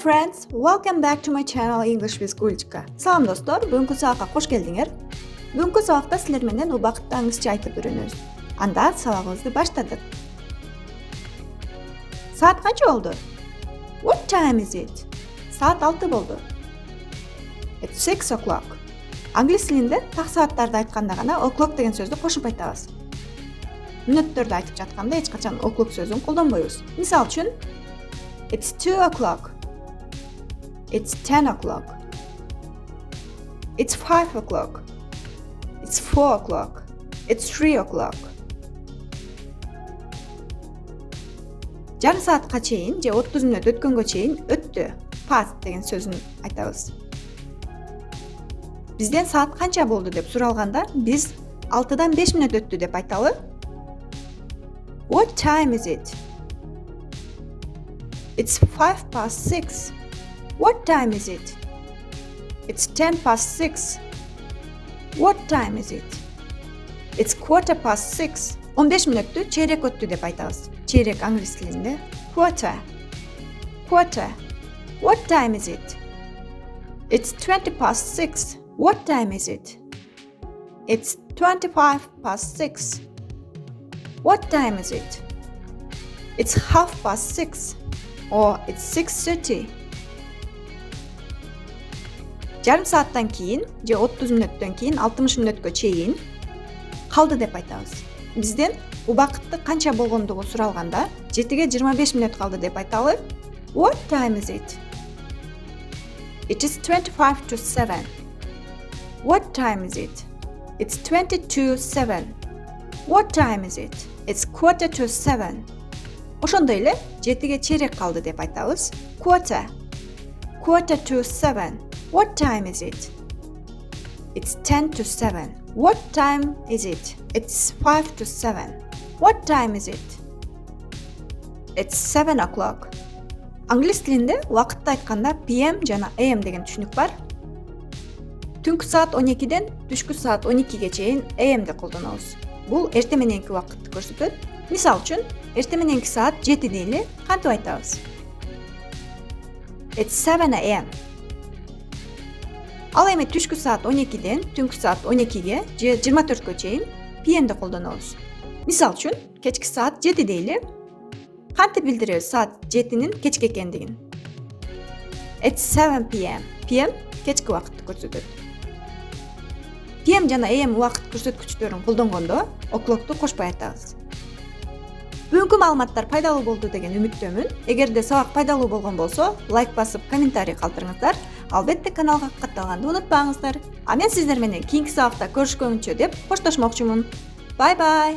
friends, welcome back to my channel English with Gulchka. Салам достор, бүгүнкү сабакка кош келдиңер. Бүгүнкү сабакта силер менен убакытты аңгызча айтып үйрөнөбүз. Анда сабагыбызды баштадык. Саат канча болду? What time is it? Саат 6 болду. It's 6 o'clock. Англис тилинде так сааттарды айтканда гана o'clock деген сөздү кошуп айтабыз. Мүнөттөрдү айтып жатканда эч качан o'clock сөзүн колдонбойбуз. Мисалы үчүн, it's 2 o'clock. It's 10 o'clock. It's 5 o'clock. It's 4 o'clock. It's 3 o'clock. Жарым саатка чейин же 30 мүнөт өткөнгө чейин өттү. Past деген сөзүн айтабыз. Бизден саат канча болду деп суралганда биз 6-дан 5 мүнөт өттү деп айталы. What time is it? It's 5 past 6. What time is it? It's 10 past 6. What time is it? It's quarter past 6. 15 мүнөттү чейрек өттү деп айтабыз. Чейрек англис тилинде quarter. Quarter. What time is it? It's 20 past 6. What time is it? It's 25 past 6. What time is it? It's half past 6. Or it's 6:30. Жарым сааттан кийин же 30 мүнөттөн кийин 60 мүнөткө чейин калды деп айтабыз. Бизден убакытты канча болгондугу суралганда 7ге 25 мүнөт калды деп айталы. What time is it? It is 25 to 7. What time is it? It's 20 to 7. What time is it? It's quarter to 7. Ошондой эле 7ге чейрек калды деп айтабыз. Quarter. Quarter to 7. What time is it? It's 10 to 7. What time is it? It's 5 to 7. What time is it? It's 7 o'clock. Англис тилинде убакытты айтканда PM жана AM деген түшүнүк бар. Түнкү саат 12ден түшкү саат 12ге чейин AM'ди колдонобуз. Бул эрте мененки убакытты көрсөтөт. Мисалы үчүн, эрте мененки саат 7 дейли, кантип айтабыз? It's 7 AM. Ал эми түшкү саат 12ден түнкү саат 12ге же 24кө чейин PM'ди колдонобуз. Мисалы үчүн, кечки саат 7 дейли, кантип билдиребиз саат 7нин кечки экендигин? It's 7 PM. PM кечки убакытты көрсөтөт. PM жана AM убакыт көрсөткүчтөрүн колдонгондо o'clock'ту кошпой айтабыз. Бүгүнкү маалыматтар пайдалуу болду деген үмүттөмүн. Эгерде сабак пайдалуу болгон болсо, лайк басып, комментарий калтырыңыздар. Албетте каналга катталганды унутпаңыздар. А мен сиздер менен кийинки сабакта көрүшкөнчө деп коштошмокчумун. Bye bye.